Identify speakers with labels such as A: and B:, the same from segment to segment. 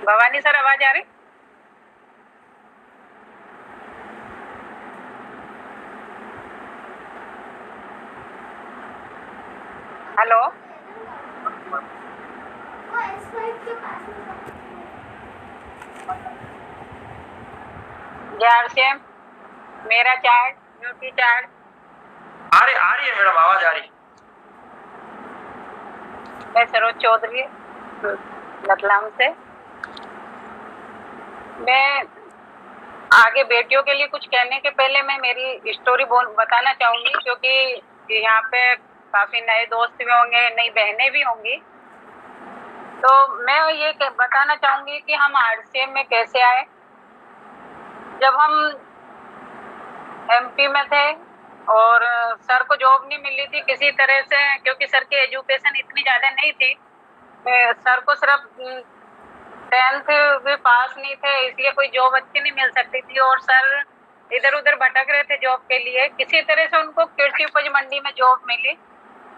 A: Bhavani sir, आवाज आ रही? Hello. जारसेम, मेरा चार्ट, ड्यूटी चार्ट।
B: आ रही है मैडम, आवाज आ रही।
A: मैं सरोज चौधरी, रतलाम से। मैं आगे बेटियों के लिए कुछ कहने के पहले मैं मेरी स्टोरी बताना चाहूंगी, क्योंकि यहाँ पे काफी नए दोस्त भी होंगे, नई बहनें भी होंगी। तो मैं ये बताना चाहूंगी कि हम आरसीएम में कैसे आए। जब हम एमपी में थे और सर को जॉब नहीं मिली थी किसी तरह से, क्योंकि सर की एजुकेशन इतनी ज्यादा नहीं थी। सर को सिर्फ 10th भी पास नहीं थे, इसलिए कोई जॉब अच्छी नहीं मिल सकती थी और सर इधर उधर भटक रहे थे जॉब के लिए। किसी तरह से उनको कृषि उपज मंडी में जॉब मिली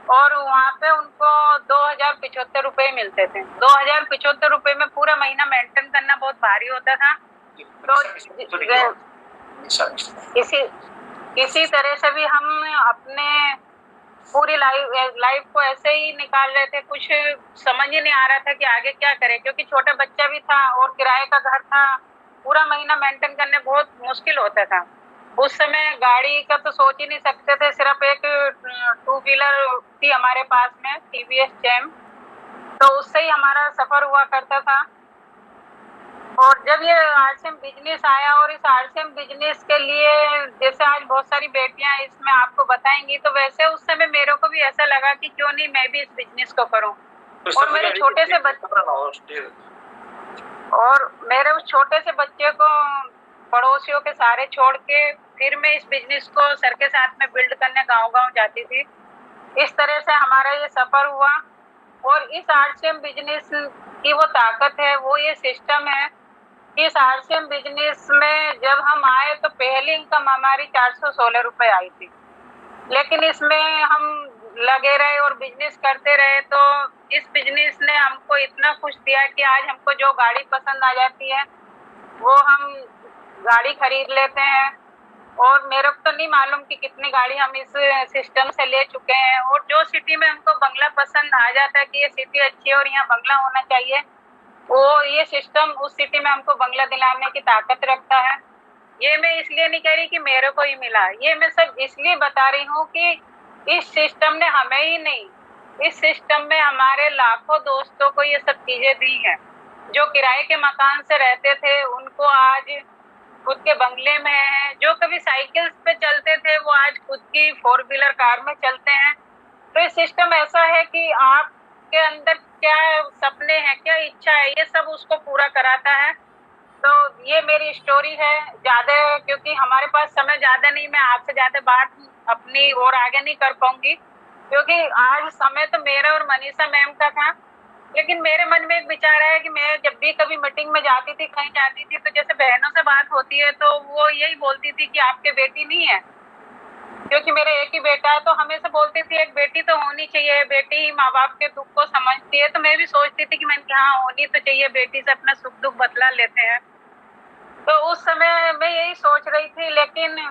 A: और वहाँ पे उनको 2075 रुपए मिलते थे। 2075 रुपए में पूरा महीना मेंटेन करना बहुत भारी होता था। तो किसी तरह से भी हम अपने पूरी लाइफ को ऐसे ही निकाल रहे थे। कुछ समझ ही नहीं आ रहा था कि आगे क्या करें, क्योंकि छोटा बच्चा भी था और किराए का घर था। पूरा महीना मेंटेन करने बहुत मुश्किल होता था। उस समय गाड़ी का तो सोच ही नहीं सकते थे, सिर्फ एक 2 व्हीलर थी हमारे पास में, टीवीएस चैम। तो उससे ही हमारा सफर हुआ करता था। और जब ये आरसीएम बिजनेस आया और इस आरसीएम बिजनेस के लिए जैसे आज बहुत सारी बेटियां इसमें आपको बताएंगी, तो वैसे उस समय मेरे को भी ऐसा लगा कि क्यों नहीं मैं भी इस बिजनेस को करूं। और मेरे छोटे से उस छोटे से बच्चे को पड़ोसियों के सहारे छोड़ के फिर मैं इस बिजनेस को सर के साथ में बिल्ड करने गांव-गांव जाती थी। इस तरह से हमारा ये सफर हुआ। और इस आरसीएम बिजनेस की वो ताकत है, वो ये सिस्टम है। इस आरसीएम बिजनेस में जब हम आए तो पहली इनकम हमारी 416 रुपए आई थी, लेकिन इसमें हम लगे रहे और बिजनेस करते रहे। तो इस बिजनेस ने हमको इतना खुश दिया कि आज हमको जो गाड़ी पसंद आ जाती है वो हम गाड़ी खरीद लेते हैं। और मेरे को तो नहीं मालूम कि कितनी गाड़ी हम इस सिस्टम से ले चुके हैं। और जो सिटी में हमको बंगला पसंद आ जाता है कि ये सिटी अच्छी है और यहाँ बंगला होना चाहिए, वो ये सिस्टम उस सिटी में हमको बंगला दिलाने की ताकत रखता है। ये मैं इसलिए नहीं कह रही कि मेरे को ही मिला, ये मैं सब इसलिए बता रही हूँ कि इस सिस्टम ने हमें ही नहीं, इस सिस्टम में हमारे लाखों दोस्तों को ये सब चीजें दी हैं। जो किराए के मकान से रहते थे उनको आज खुद के बंगले में हैं। जो कभी साइकिल पे चलते थे वो आज खुद की 4 व्हीलर कार में चलते हैं। तो ये सिस्टम ऐसा है कि आपके अंदर क्या सपने हैं, क्या इच्छा है, ये सब उसको पूरा कराता है। तो ये मेरी स्टोरी है। ज्यादा क्योंकि हमारे पास समय ज्यादा नहीं, मैं आपसे ज्यादा बात अपनी और आगे नहीं कर पाऊंगी, क्योंकि आज समय तो मेरा और मनीषा मैम का था। लेकिन मेरे मन में एक विचार है कि मैं जब भी कभी मीटिंग में जाती थी, कहीं जाती थी, तो जैसे बहनों से बात होती है तो वो यही बोलती थी कि आपके बेटी नहीं है, क्योंकि मेरे एक ही बेटा है। तो हमेशा बोलती थी एक बेटी तो होनी चाहिए, बेटी ही माँ बाप के दुख को समझती है। तो मैं भी सोचती थी कि मैंने हाँ होनी तो चाहिए, बेटी से अपना सुख दुख बतला लेते हैं। तो उस समय मैं यही सोच रही थी। लेकिन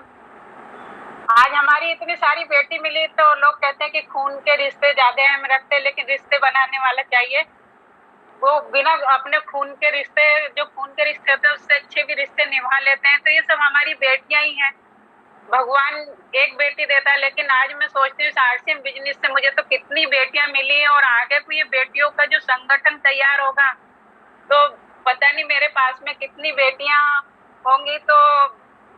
A: आज हमारी इतनी सारी बेटी मिली तो लोग कहते हैं कि खून के रिश्ते ज्यादा अहम रखते हैं, लेकिन रिश्ते बनाने वाला चाहिए। वो बिना अपने खून के रिश्ते, जो खून के रिश्ते होते हैं उससे अच्छे भी रिश्ते निभा लेते हैं। तो ये सब हमारी बेटियां ही हैं। भगवान एक बेटी देता है, लेकिन आज मैं सोचती हूँ आरसीएम बिजनेस से मुझे तो कितनी बेटियां मिली हैं। और आगे को ये बेटियों का जो संगठन तैयार होगा तो पता नहीं मेरे पास में कितनी बेटियां होंगी। तो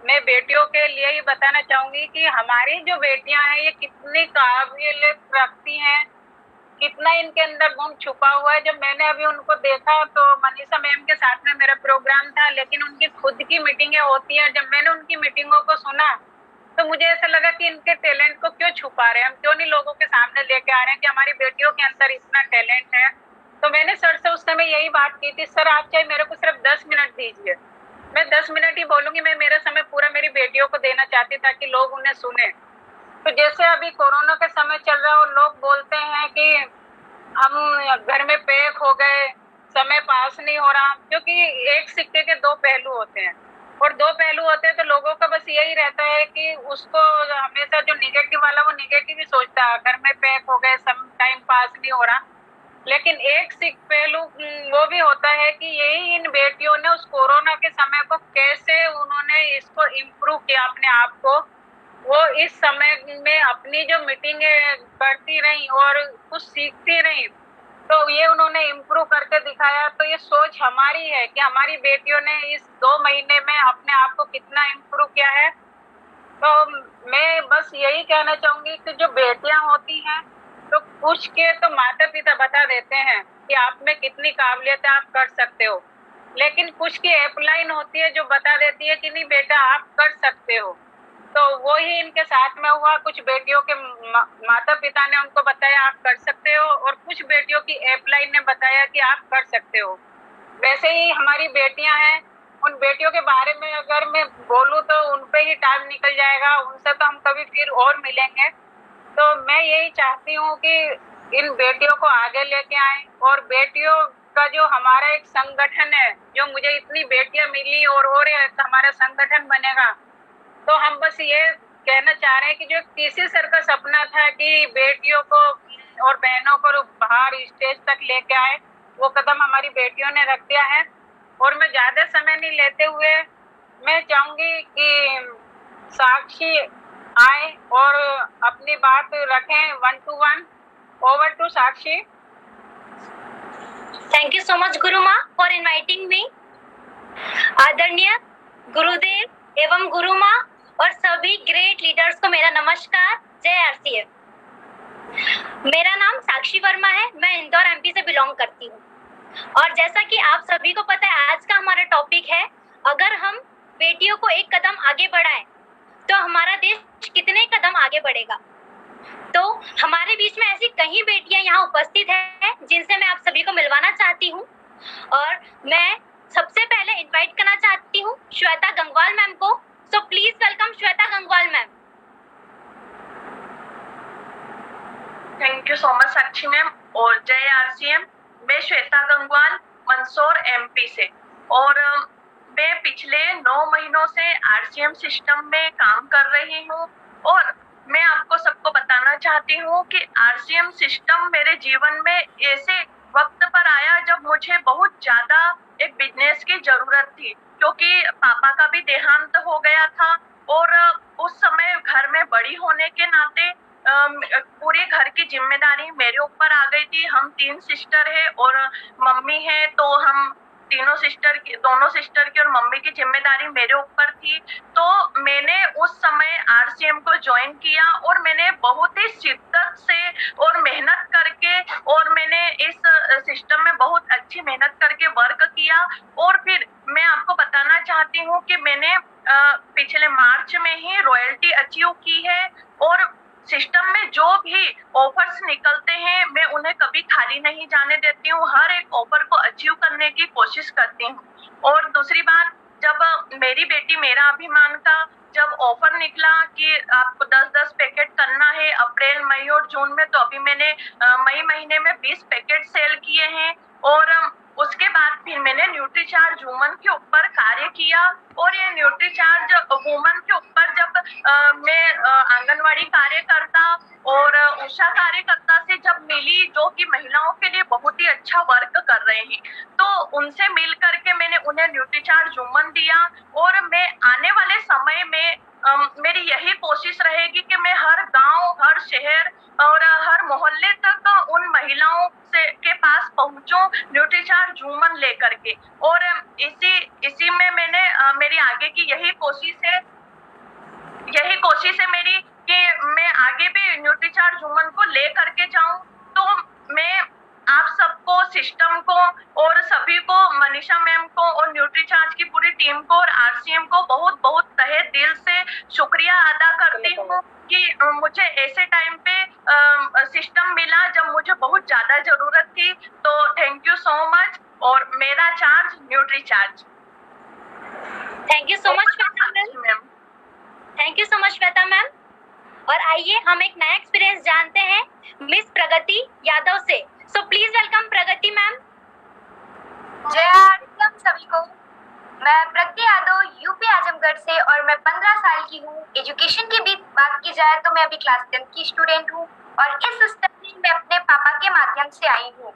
A: मैं बेटियों के लिए ही बताना चाहूंगी कि हमारी जो बेटियां हैं ये कितनी काबिलियत रखती हैं, कितना इनके अंदर गुण छुपा हुआ है। जब मैंने अभी उनको देखा तो मनीषा मैम के साथ में मेरा प्रोग्राम था, लेकिन उनकी खुद की मीटिंगें होती हैं। जब मैंने उनकी मीटिंगों को सुना तो मुझे ऐसा लगा कि इनके टैलेंट को क्यों छुपा रहे हैं, हम क्यों नहीं लोगों के सामने लेके आ रहे हैं कि हमारी बेटियों के अंदर इतना टैलेंट है। तो मैंने सर से उस समय यही बात की थी, सर आप चाहे मेरे को सिर्फ 10 मिनट दीजिए, मैं 10 मिनट ही बोलूंगी। मैं मेरा समय पूरा मेरी बेटियों को देना चाहती ताकि लोग उन्हें सुने। तो जैसे अभी कोरोना का समय चल रहा है और लोग बोलते हैं कि हम घर में पैक हो गए, समय पास नहीं हो रहा, क्योंकि एक सिक्के के दो पहलू होते हैं, और दो पहलू होते हैं तो लोगों का बस यही रहता है कि उसको हमेशा जो निगेटिव वाला वो निगेटिव ही सोचता है, घर में पैक हो गए, सब टाइम पास नहीं हो रहा। लेकिन एक सिख पहलू वो भी होता है कि यही इन बेटियों ने उस कोरोना के समय को कैसे उन्होंने इसको इम्प्रूव किया अपने आप को। वो इस समय में अपनी जो मीटिंगें करती रही और कुछ सीखती रही, तो ये उन्होंने इम्प्रूव करके दिखाया। तो ये सोच हमारी है कि हमारी बेटियों ने इस 2 महीने में अपने आप को कितना इम्प्रूव किया है। तो मैं बस यही कहना चाहूंगी कि जो बेटियां होती हैं, तो कुछ के तो माता पिता बता देते हैं कि आप में कितनी काबिलियत है, आप कर सकते हो, लेकिन कुछ की हेल्पलाइन होती है जो बता देती है कि नहीं बेटा आप कर सकते हो। तो वो ही इनके साथ में हुआ। कुछ बेटियों के माता पिता ने उनको बताया आप कर सकते हो, और कुछ बेटियों की हेल्पलाइन ने बताया कि आप कर सकते हो। वैसे ही हमारी बेटियां हैं, उन बेटियों के बारे में अगर मैं बोलूं तो उन पे ही टाइम निकल जाएगा, उनसे तो हम कभी फिर और मिलेंगे। तो मैं यही चाहती हूँ कि इन बेटियों को आगे लेके आए, और बेटियों का जो हमारा एक संगठन है, जो मुझे इतनी बेटियां मिली और हमारा संगठन बनेगा, तो हम बस ये कहना चाह रहे हैं कि जो किसी सर का सपना था कि बेटियों को और बहनों को बाहर स्टेज तक लेके आए, वो कदम हमारी बेटियों ने रख दिया है। और मैं ज्यादा समय नहीं लेते हुए मैं चाहूंगी कि साक्षी आए और अपनी बात रखें 1 to 1। Over to Sakshi.
C: Thank you so much गुरु माँ फॉर इनवाइटिंग मी। आदरणीय गुरुदेव एवं गुरु माँ और सभी ग्रेट लीडर्स को मेरा नमस्कार। जय आरसीएफ। मेरा नाम साक्षी वर्मा है, मैं इंदौर एमपी से बिलोंग करती हूँ। और जैसा कि आप सभी को पता है, आज का हमारा टॉपिक है, अगर हम बेटियों को एक कदम आगे बढ़ाएं तो हमारा देश कितने कदम आगे बढ़ेगा। तो हमारे बीच में ऐसी कई बेटियां यहाँ उपस्थित हैं जिनसे मैं आप सभी को मिलवाना चाहती हूँ। और मैं सबसे पहले इनवाइट करना चाहती हूँ श्वेता गंगवाल मैम को। सो please welcome Shweta Gangwal ma'am.
D: Thank you so much Sakshi ma'am और जय आरसीएम। मैं श्वेता गंगवाल मंदसौर एमपी से, और मैं पिछले 9 महीनों से आरसीएम सिस्टम में काम कर रही हूँ। और मैं आपको सबको बताना चाहती हूँ कि आरसीएम सिस्टम मेरे जीवन में ऐसे वक्त पर आया जब मुझे बहुत ज्यादा एक बिजनेस की जरूरत थी, क्योंकि पापा का भी देहांत हो गया था। और उस समय घर में बड़ी होने के नाते पूरे घर की जिम्मेदारी मेरे ऊपर आ गई थी। हम 3 सिस्टर है और मम्मी है, तो हम दोनों सिस्टर की और मम्मी की जिम्मेदारी मेरे ऊपर थी। तो मैंने उस समय आरसीएम को ज्वाइन किया और मैंने बहुत ही शिद्दत से और मेहनत करके, और मैंने इस सिस्टम में बहुत अच्छी मेहनत करके वर्क किया। और फिर मैं आपको बताना चाहती हूँ कि मैंने पिछले मार्च में ही रॉयल्टी अचीव की है। और सिस्टम में जो भी ऑफर्स निकलते हैं मैं उन्हें कभी खाली नहीं जाने देती हूँ, हर एक ऑफर को अचीव करने की कोशिश करती हूँ। और दूसरी बात, जब मेरी बेटी मेरा अभिमान का जब ऑफर निकला कि आपको 10-10 पैकेट करना है अप्रैल, मई और जून में, तो अभी मैंने मई महीने में 20 पैकेट सेल किए हैं। और उसके बाद फिर मैंने न्यूट्रीचार्ज वुमन के ऊपर कार्य किया। और ये न्यूट्रीचार्ज वुमन के ऊपर जब मैं आंगनवाड़ी कार्यकर्ता और उषा कार्यकर्ता से जब मिली, जो कि महिलाओं के लिए बहुत ही अच्छा वर्क कर रहे हैं, तो उनसे मिल करके मैंने उन्हें न्यूट्रीचार्ज वुमन दिया। और मैं आने वाले समय में मेरी यही कोशिश रहेगी कि मैं हर गांव, हर शहर और हर मोहल्ले तक उन महिलाओं से के पास पहुंचूं न्यूट्रीचार्ज वुमन लेकर के। और इसी में मैंने मेरी आगे की यही कोशिश है मेरी कि मैं आगे भी न्यूट्रीचार्ज वुमन को ले करके जाऊं। तो मैं आप सबको, सिस्टम को और सभी को, मनीषा मैम को और न्यूट्रीचार्ज की पूरी टीम को और आरसीएम को बहुत बहुत तहे दिल से शुक्रिया अदा करती हूँ कि मुझे ऐसे टाइम पे सिस्टम मिला जब मुझे बहुत ज्यादा जरूरत थी। तो थैंक यू सो मच। और मेरा charge Nutricharge.
C: Thank you so much Shweta ma'am. Thank you so much Shweta ma'am. और आइए हम एक नया एक्सपीरियंस जानते हैं मिस प्रगति यादव से। सो प्लीज वेलकम प्रगति मैम। जय आरसीएम सभी को। मैं प्रगति यादव यूपी आजमगढ़ से और मैं 15 साल की हूँ। एजुकेशन की भी बात की जाए तो मैं अभी क्लास 10 की स्टूडेंट हूँ और इस सिस्टम में मैं अपने पापा के माध्यम से आई हूँ,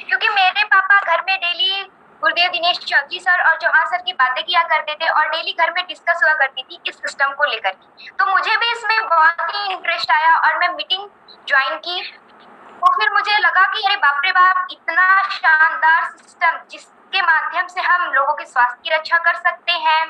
C: क्योंकि मेरे पापा घर में डेली गुरुदेव दिनेश चौधरी सर और चौहान सर की बातें किया करते थे और डेली घर में डिस्कस हुआ करती थी इस सिस्टम को लेकर के। तो मुझे भी इसमें बहुत ही इंटरेस्ट आया और मैं मीटिंग ज्वाइन की। तो फिर मुझे लगा कि अरे बाप रे बाप, इतना शानदार सिस्टम जिसके माध्यम से हम लोगों के स्वास्थ्य की रक्षा कर सकते हैं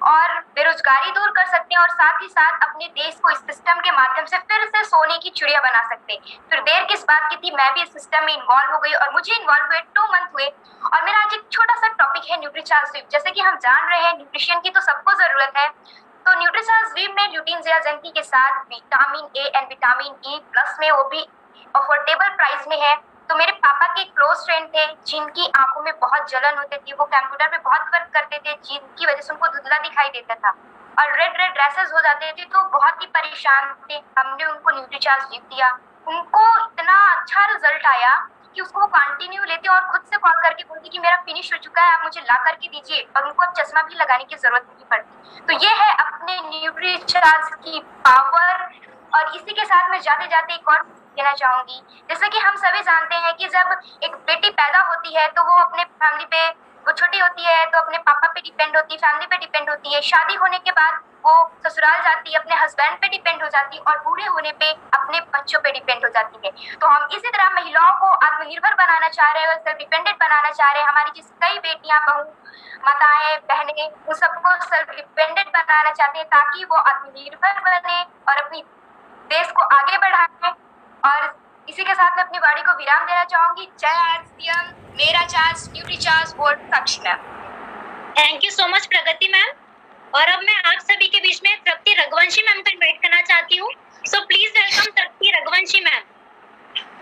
C: और बेरोजगारी दूर कर सकते हैं और साथ ही साथ अपने देश को इस सिस्टम के माध्यम से फिर से सोने की चिड़िया बना सकते हैं। फिर देर किस बात की थी, मैं भी इस सिस्टम में इन्वॉल्व हो गई और मुझे इन्वॉल्व हुए 2 मंथ हुए। और मेरा आज एक छोटा सा टॉपिक है न्यूट्रीचार्ज ड्रिप। जैसे कि हम जान रहे हैं न्यूट्रिशन की तो सबको जरूरत है, तो न्यूट्रीचार्ज ड्रिप में ल्यूटिन ज़ियाज़ेंकी के साथ vitamin A and vitamin E plus में, वो भी अफोर्डेबल प्राइस में है। तो मेरे पापा के क्लोज फ्रेंड थे जिनकी आंखों में बहुत जलन होती थी, वो कंप्यूटर पे बहुत वर्क करते थे जिनकी वजह से उनको धुंधला दिखाई देता था और रेड रेड रैशेस हो जाते थे, तो बहुत ही परेशान थे। हमने उनको न्यूट्रीचार्ज ड्रिप दिया, उनको इतना अच्छा रिजल्ट आया कि उसको वो कंटिन्यू लेते और खुद से कॉल करके बोलती कि मेरा फिनिश हो चुका है, आप मुझे ला करके दीजिए, और उनको अब चश्मा भी लगाने की जरूरत नहीं पड़ती। तो ये है अपने न्यूट्रीचार्ज की पावर। और इसी के साथ मैं जाते जाते एक और देना चाहूंगी। जैसे कि हम सभी जानते हैं कि जब एक बेटी पैदा होती है तो वो अपने फैमिली पे, वो छोटी होती है तो अपने पापा पे डिपेंड होती है, फैमिली पे डिपेंड होती है। शादी होने के बाद वो ससुराल जाती है, अपने हस्बैंड पे डिपेंड हो जाती है और बूढ़े होने पे अपने बच्चों पे डिपेंड हो जाती है। तो हम इसी तरह महिलाओं को आत्मनिर्भर बनाना चाह रहे हैं और सेल्फ डिपेंडेंट बनाना चाह रहे हैं। हमारी जिस कई बेटियां, बहू, माताएं, बहनें, उन सबको सेल्फ डिपेंडेंट बनाना चाहते हैं ताकि वो आत्मनिर्भर बने और अपनी देश को आगे बढ़ाएं। और इसी के साथ मैं अपनी वाणी को विराम देना चाहूंगी। जय आरसीएम, मेरा charge, Nutricharge board Sakshi ma'am.
E: Thank you so much Pragati ma'am. और अब मैं आप सभी के बीच में तृप्ति रघुवंशी मैम को इनवाइट करना चाहती हूँ। So please welcome Tripti Raghuvanshi ma'am.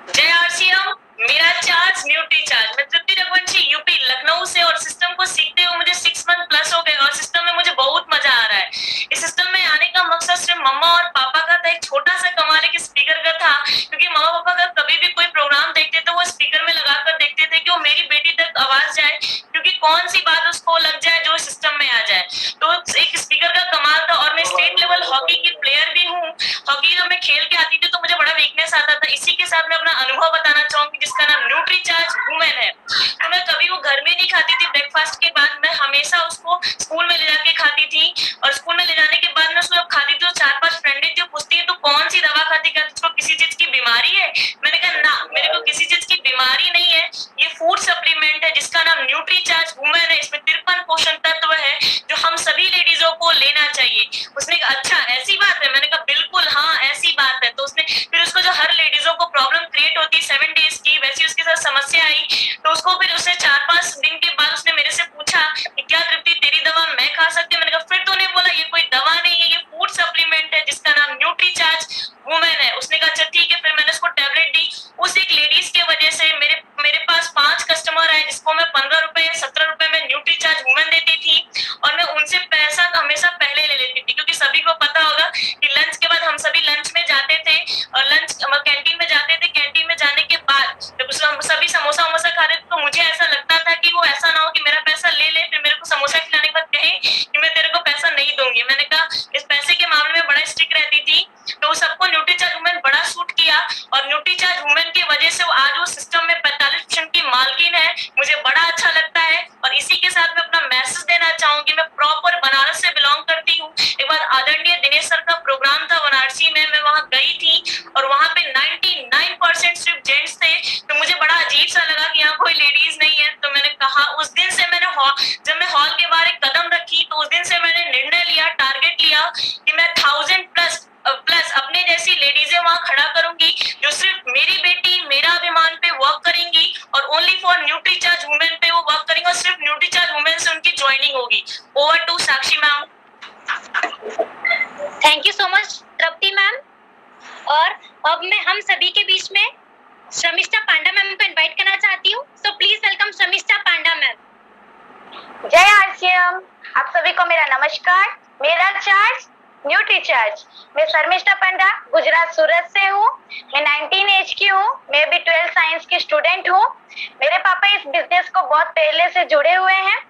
D: जय आरसीएम, मेरा चार्ज न्यूट्रीचार्ज। मैं तृप्ति रघुवंशी यूपी लखनऊ से और सिस्टम को सीखते हुए मुझे 6 मंथ प्लस हो गए और सिस्टम में मुझे बहुत मजा आ रहा है। इस सिस्टम में आने का मकसद सिर्फ मम्मा और पापा का था, एक छोटा सा कमाल के स्पीकर का था, क्योंकि मम्मा पापा का कभी भी कोई प्रोग्राम देखते तो वो स्पीकर में लगा कर देखते थे कि वो मेरी बेटी तक आवाज जाए, क्योंकि कौन सी बात उसको लग जाए जो सिस्टम में आ जाए। तो एक स्पीकर का कमाल था। और मैं स्टेट लेवल हॉकी की प्लेयर भी हूँ। हॉकी जब मैं खेल के आती थी तो मुझे बड़ा वीकनेस आता था। इसी के साथ मैं अपना अनुभव बताना चाहूंगी जिसका नाम न्यूट्रीचार्ज वुमेन है। तो मैं कभी वो घर में नहीं खाती थी ब्रेकफास्ट के बाद, मैं हमेशा उसको स्कूल में ले जाके खाती थी। और स्कूल में ले जाने के बाद मैं उसको जब खाती थी तो 4-5 फ्रेंडें थी, पूछती है तो कौन सी दवा खाती, क्या तुझको किसी चीज की बीमारी है? मैंने कहा ना, मेरे को किसी चीज की बीमारी नहीं है, ये फूड सप्लीमेंट है जिसका नाम न्यूट्रीचार्ज वुमेन है। इसमें 53 पोषण तत्व है जो हम सभी लेडीजों को लेना चाहिए। उसने कहा अच्छा ऐसी बात है? मैंने कहा बिल्कुल हाँ ऐसी बात है। तो उसने फिर उसको जो हर लेडीजों को प्रॉब्लम क्रिएट होती है 7 डेज की, वैसी उसके साथ समस्या आई। तो उसको फिर उसने 4-5 दिन के बाद उसने मेरे से पूछा कि क्या तृप्ति तेरी दवा मैं खा सकती हूँ? मैंने कहा फिर तूने बोला ये कोई दवा नहीं है, ये फूड सप्लीमेंट है जिसका नाम न्यूट्रीचार्ज वुमेन है। उसने कहा अच्छा ठीक है। फिर मैंने उसको टैबलेट दी। उस एक लेडीज के वजह से मेरे पास 5 कस्टमर आए जिसको मैं 15 रुपए या 17 रुपए में न्यूट्रीचार्ज वुमेन देती थी और मैं उनसे पैसा हमेशा पहले ले लेती थी, क्योंकि सभी को पता होगा कि लंच के बाद हम सभी लंच में जाते थे और लंच कैंटीन में जाते थे। कैंटीन में जाने के बाद जब हम सभी समोसा वमोसा खाते थे तो मुझे ऐसा लगता था कि वो ऐसा ना हो कि मेरा पैसा ले ले फिर मेरे को समोसा खिलाने के बाद कहे कि मैं तेरे को पैसा नहीं दूंगी। मैंने कहा इस पैसे के मामले में बड़ा स्ट्रिक्ट रहती थी। तो सबको न्यूट्रीचार्ज वुमेन बड़ा सूट किया और न्यूट्रीचार्ज वुमेन की वजह से आज वो सिस्टम में 45% की मालकिन है। मुझे बड़ा अच्छा लगता है। और इसी के साथ मैं अपना मैसेज देना चाहूंगी। मैं प्रॉपर बनारस से बिलोंग करती हूँ। एक बार आदरणीय दिनेश सर का प्रोग्राम था वाराणसी में, मैं वहां गई थी और वहां पे 99% सिर्फ जेंट्स थे। तो मुझे बड़ा अजीब सा लगा कि यहाँ कोई लेडीज नहीं है। तो मैंने कहा उस दिन से जब मैं हॉल के बाहर एक कदम रखी तो उस दिन से मैंने निर्णय लिया, टारगेट लिया कि मैं 1000 प्लस अपने जैसी लेडीजें वहां खड़ा करूंगी जो सिर्फ मेरी बेटी मेरा अभिमान पे वर्क करेंगी और ओनली फॉर न्यूट्रीचार्ज वुमेन पे वो वर्क करेंगे और सिर्फ न्यूट्रीचार्ज वुमेन से उनकी ज्वाइनिंग होगी। Over to Sakshi ma'am.
E: Thank you so much Tripti ma'am. और अब मैं हम सभी के बीच में शमिष्ठा पांडा मैम को इनवाइट करना चाहती हूँ। So please welcome Sharmishtha Panda ma'am.
C: जय आरसीएम, आप सभी को मेरा नमस्कार। मेरा चार्ज न्यूट्रीचार्ज। मैं शर्मिष्ठा पंडा गुजरात सूरत से हूँ। मैं 19 एज की हूँ। मैं भी 12 साइंस की स्टूडेंट हूँ।
E: मेरे पापा इस बिजनेस को बहुत पहले से जुड़े हुए हैं।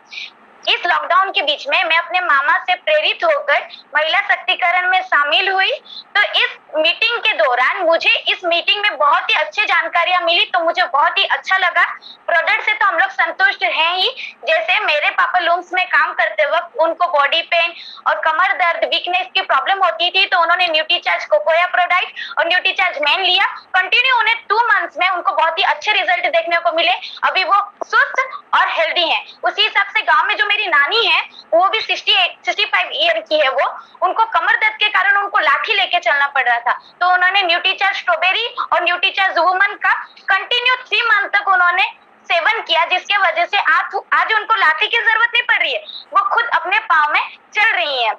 E: इस लॉकडाउन के बीच में मैं अपने मामा से प्रेरित होकर महिला शक्तिकरण में शामिल हुई। तो इस मीटिंग के दौरान मुझे इस मीटिंग में बहुत ही अच्छी जानकारियां मिली, तो मुझे बहुत ही अच्छा लगा। प्रोडक्ट से तो हम लोग संतुष्ट हैं ही। जैसे मेरे पापा लूम्स में काम करते वक्त उनको बॉडी पेन और कमर दर्द, वीकनेस की प्रॉब्लम होती थी, तो उन्होंने न्यूट्रीचार्ज कोकोया प्रोडक्ट और न्यूट्रीचार्ज मैन लिया। कंटिन्यू उन्हें 2 मंथ्स में उनको बहुत ही अच्छे रिजल्ट देखने को मिले। अभी वो सुस्त और हेल्दी हैं। उसी हिसाब से गांव में जो मेरी नानी है, वो भी 65 ईयर की है, वो उनको कमर दर्द के कारण उनको लाठी लेके चलना पड़ रहा था, तो उन्होंने न्यूट्रीचार्ज स्ट्रॉबेरी और न्यूट्रीचार्ज वुमन का कंटिन्यू 3 मंथ तक उन्होंने सेवन किया, जिसके वजह से आज उनको लाठी की जरूरत नहीं पड़ रही है, वो खुद अपने पाँव में चल रही है।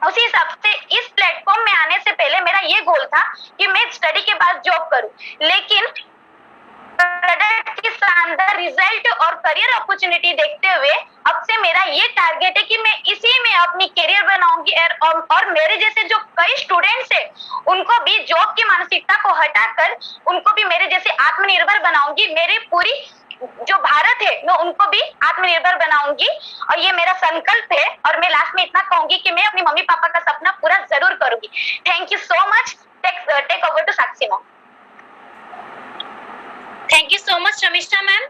E: उसी हिसाब से इस प्लेटफॉर्म में आने से पहले मेरा ये गोल था कि मैं स्टडी के बाद जॉब करूं, लेकिन प्रोडक्ट की शानदार रिजल्ट और करियर अपॉर्चुनिटी देखते हुए अब से मेरा ये टारगेट है कि मैं इसी में अपनी करियर बनाऊंगी और मेरे जैसे जो कई स्टूडेंट्स हैं उनको भी जॉब की मानसिकता को हटाकर उनको भी मेरे जैसे आत्मनिर्भर बनाऊंगी। मेरे पूरी जो भारत है मैं उनको भी आत्मनिर्भर बनाऊंगी और ये मेरा संकल्प है। और मैं लास्ट में इतना कहूंगी कि मैं अपनी मम्मी पापा का सपना पूरा जरूर करूंगी। Thank you so much. Take over to Sakshi ma'am.
C: Thank you so much Sharmishtha ma'am.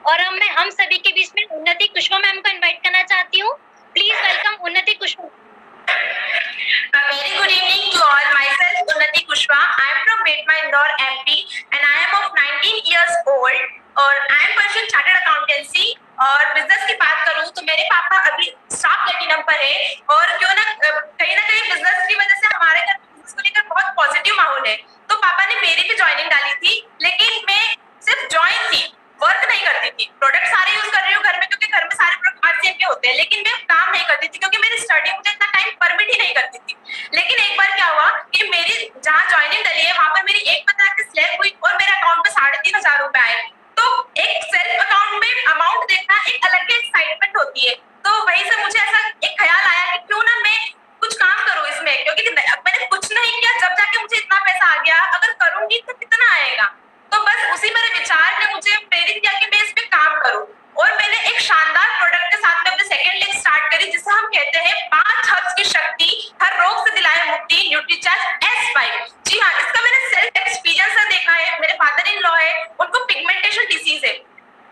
C: और अब मैं हम सभी के बीच में उन्नति कुशवाहा मैम को इनवाइट करना चाहती हूँ। प्लीज वेलकम उन्नति Kushwaha.
F: Very good evening to all. Myself Unnati Kushwaha. I am from Betma, Indore, MP, and I am of 19 years old. और I am pursuing chartered accountancy. और बिजनेस की बात करूँ तो मेरे पापा अभी स्टाफ प्लेटिनम पर है, और क्यों ना कहीं बिजनेस की वजह से हमारे घर बिजनेस को लेकर बहुत पॉजिटिव माहौल है। तो पापा ने मेरी भी ज्वाइनिंग डाली थी, लेकिन मैं सिर्फ ज्वाइन थी, वर्क नहीं करती थी। प्रोडक्ट सारे यूज कर रही हूँ घर में, क्योंकि घर में सारे प्रोडक्ट आरसीएम के होते हैं, लेकिन मैं काम नहीं करती थी क्योंकि मेरी स्टडी मुझे इतना टाइम परमिट ही नहीं करती थी। लेकिन एक बार क्या हुआ कि मेरी जहाँ ज्वाइनिंग डली है वहां पर मेरी 1 महीने की स्लैब हुई और मेरे अकाउंट में 3,500 रुपए आए। तो एक सेल्फ अकाउंट में अमाउंट देखना एक अलग ही एक्साइटमेंट होती है। तो वहीं से मुझे ऐसा एक ख्याल आया कि क्यों ना मैं कुछ काम करूँ इसमें, क्योंकि मैंने कुछ नहीं किया, जब जाके मुझे इतना पैसा आ गया, अगर करूंगी तो कितना आएगा। तो बस उसी मेरे विचार ने मुझे प्रेरित किया कि मैं इस पे काम करूं। और मैंने एक शानदार प्रोडक्ट के साथ में अपनी सेकंड लिंक स्टार्ट करी, जिसे हम कहते हैं 5 हर्ब्स की शक्ति, हर रोग से दिलाए मुक्ति, न्यूट्रीचार्ज S5। जी हाँ, इसका मैंने सेल्फ एक्सपीरियंस से देखा है। मेरे फादर इन लॉ है, उनको पिगमेंटेशन डिसीज है,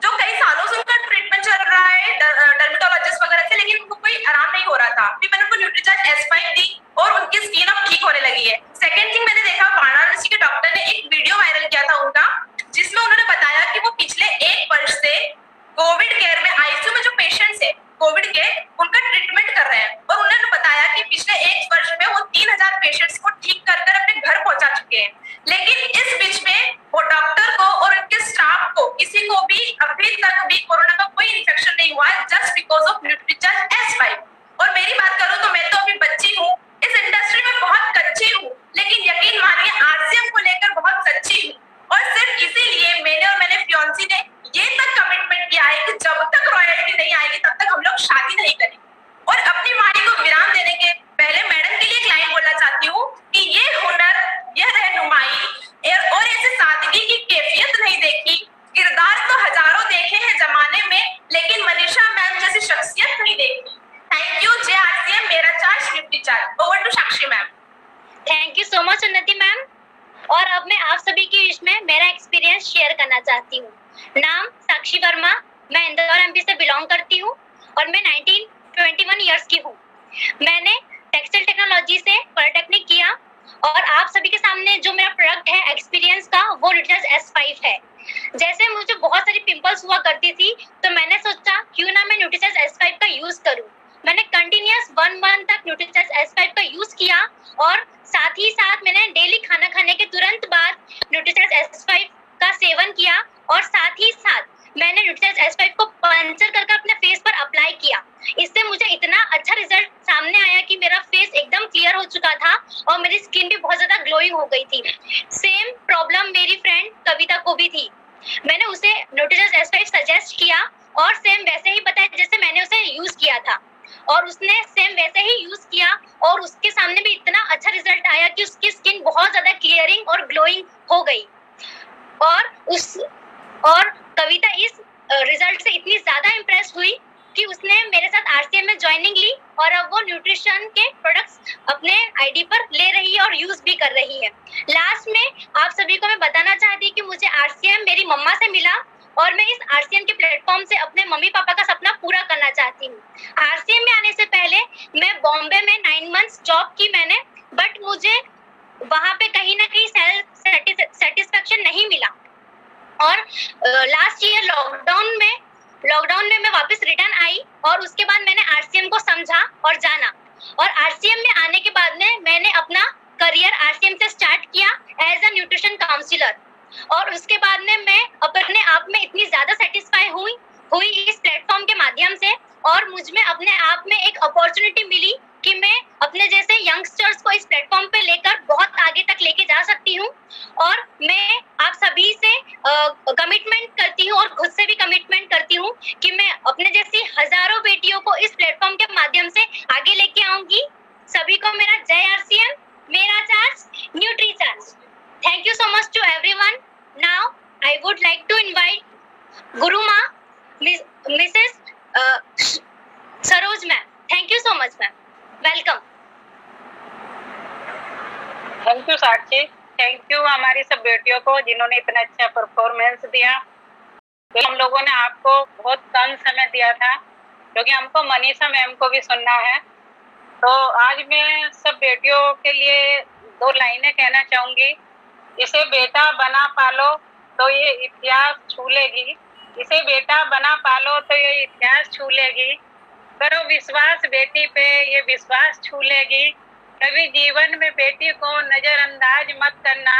F: जो कई सालों से उनका ट्रीटमेंट चल रहा है डर्मेटोलॉजिस्ट वगैरह से, लेकिन उनको कोई आराम नहीं हो रहा था। फिर मैंने उनको न्यूट्रीचार्ज S5 दी और उनकी स्किन अब ठीक होने लगी है। सेकंड थिंग मैंने देखा, वाराणसी के डॉक्टर ने एक वीडियो वायरल किया था उनका, जिसमें उन्होंने बताया कि वो पिछले 1 वर्ष से कोविड केयर में आईसीयू में जो पेशेंट्स है कोविड के, उनका ट्रीटमेंट कर रहे हैं। और उन्होंने बताया कि पिछले 1 वर्ष में वो 3000 पेशेंट्स को ठीक कर अपने घर पहुंचा चुके हैं। लेकिन इस बीच में वो डॉक्टर को और उनके स्टाफ को किसी को भी अभी तक भी कोरोना का कोई इन्फेक्शन नहीं हुआ है, just because of Nutricharge S5। और मेरी बात करूं तो मैं तो अभी बच्ची हूँ, इस इंडस्ट्री में बहुत कच्ची हूँ, लेकिन यकीन मानिए आरसीएम को लेकर बहुत सच्ची हूँ। और सिर्फ इसीलिए मैंने और मेरे फियांसी ने ये तक कमिटमेंट किया है कि जब तक रॉयल्टी नहीं आएगी तब तक हम लोग शादी नहीं करेंगे। और अपनी वाणी को विराम देने के पहले मैडम के लिए एक लाइन बोलना चाहती हूँ कि ये हुनर, यह रहनुमाई और ऐसे सादगी की कैफियत नहीं देखी। किरदार तो हजारों देखे हैं जमाने में, लेकिन मनीषा मैम जैसी शख्सियत नहीं देखी। Thank you. जय आरसीएम, मेरा charge Nutricharge. Over to Sakshi ma'am.
C: Thank you so much Unnati ma'am. और अब मैं आप सभी के बीच में मेरा एक्सपीरियंस शेयर करना चाहती हूँ। नाम साक्षी वर्मा, मैं इंदौर एमपी से बिलोंग करती हूँ और मैं 21 इयर्स की हूँ। मैंने टेक्सटाइल टेक्नोलॉजी से पॉलिटेक्निक किया और आप सभी के सामने जो मेरा प्रोडक्ट है एक्सपीरियंस का, वो न्यूट्रीचार्ज S5 है। जैसे मुझे बहुत सारी पिंपल्स हुआ करती थी, तो मैंने सोचा क्यों ना मैं न्यूट्रीचार्ज S5 का यूज करूँ। मैंने कंटिन्यूअस 1 मंथ तक न्यूट्रीचार्ज S5 का यूज किया और साथ ही साथ मैंने डेली खाना खाने के तुरंत बाद न्यूट्रीचार्ज S5 का सेवन किया और साथ ही साथ मैंने न्यूट्रीचार्ज S5 को पंचर करके अपने फेस पर अप्लाई किया। इससे मुझे इतना अच्छा रिजल्ट सामने आया कि मेरा फेस एकदम क्लियर हो चुका था और मेरी स्किन भी बहुत ज्यादा ग्लोइंग हो गई थी। सेम प्रॉब्लम मेरी फ्रेंड कविता को भी थी। मैंने उसे न्यूट्रीचार्ज S5 सजेस्ट किया और सेम वैसे ही बताया जैसे मैंने उसे यूज किया था, और उसने सेम वैसे ही यूज किया और उसके सामने भी इतना अच्छा रिजल्ट आया कि उसकी स्किन बहुत ज्यादा क्लियरिंग और ग्लोइंग हो गई। और और कविता इस रिजल्ट से इतनी ज्यादा इम्प्रेस हुई कि उसने मेरे साथ आरसीएम में ज्वाइनिंग ली और अब वो न्यूट्रिशन के प्रोडक्ट्स अपने आईडी पर ले रही है और यूज भी कर रही है। लास्ट में आप सभी को मैं बताना चाहती हूँ कि मुझे आरसीएम मेरी मम्मा से मिला और मैं इस आरसीएम के प्लेटफॉर्म से अपने मम्मी पापा का सपना पूरा करना चाहती हूँ। आरसीएम में आने से पहले मैं बॉम्बे में 9 मंथ्स जॉब की मैंने, बट मुझे वहां पे कहीं ना कहीं सेल्फ सेटिस्फेक्शन नहीं मिला और लास्ट ईयर लॉकडाउन में मैं वापस रिटर्न आई और उसके बाद मैंने आरसीएम को समझा और जाना और आरसीएम में आने के बाद में मैंने अपना करियर आरसीएम से स्टार्ट किया एज अ न्यूट्रिशन काउंसलर और उसके बाद में मैं अपने आप में इतनी ज्यादा सेटिस्फाई हुई इस प्लेटफॉर्म के माध्यम से और मुझ में अपने आप में एक अपॉर्चुनिटी मिली कि मैं अपने जैसे यंगस्टर्स को इस प्लेटफॉर्म पे लेकर बहुत आगे तक लेके जा सकती हूँ और मैं आप सभी से कमिटमेंट करती हूँ और खुद से भी कमिटमेंट करती हूँ कि मैं अपने जैसी हजारों बेटियों को इस प्लेटफॉर्म के माध्यम से आगे लेके आऊंगी। सभी को मेरा जय आरसीएम, मेरा charge, nutri charge. Thank you so much to everyone. Now I would like to invite Guru Ma, Mrs. Saroj ma'am. Thank you so much ma'am. Welcome.
A: Thank you Sakshi, thank you हमारी सब बेटियों को जिन्होंने इतना अच्छा performance दिया। तो हम लोगों ने आपको बहुत कम समय दिया था क्योंकि हमको मनीषा मैम को भी सुनना है। तो आज मैं सब बेटियों के लिए 2 लाइनें कहना चाहूंगी। इसे बेटा बना पालो तो ये इतिहास छू लेगी, इसे बेटा बना पालो तो ये इतिहास छू लेगी। करो विश्वास बेटी पे, ये विश्वास छू लेगी। कभी जीवन में बेटी को नजरअंदाज मत करना,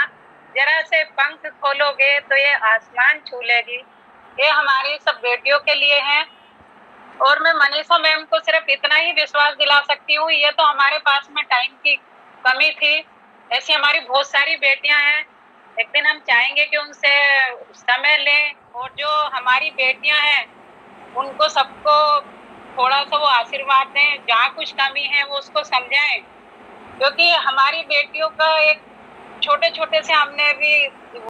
A: जरा से पंख खोलोगे तो ये आसमान छू लेगी। ये हमारी सब बेटियों के लिए है और मैं मनीषा मैम को सिर्फ इतना ही विश्वास दिला सकती हूँ, ये तो हमारे पास में टाइम की कमी थी। ऐसी हमारी बहुत सारी बेटियां हैं, एक दिन हम चाहेंगे कि उनसे समय लें और जो हमारी बेटियां हैं उनको सबको थोड़ा सा वो आशीर्वाद दें, जहाँ कुछ कमी है वो उसको समझाएं, क्योंकि हमारी बेटियों का एक छोटे छोटे से हमने भी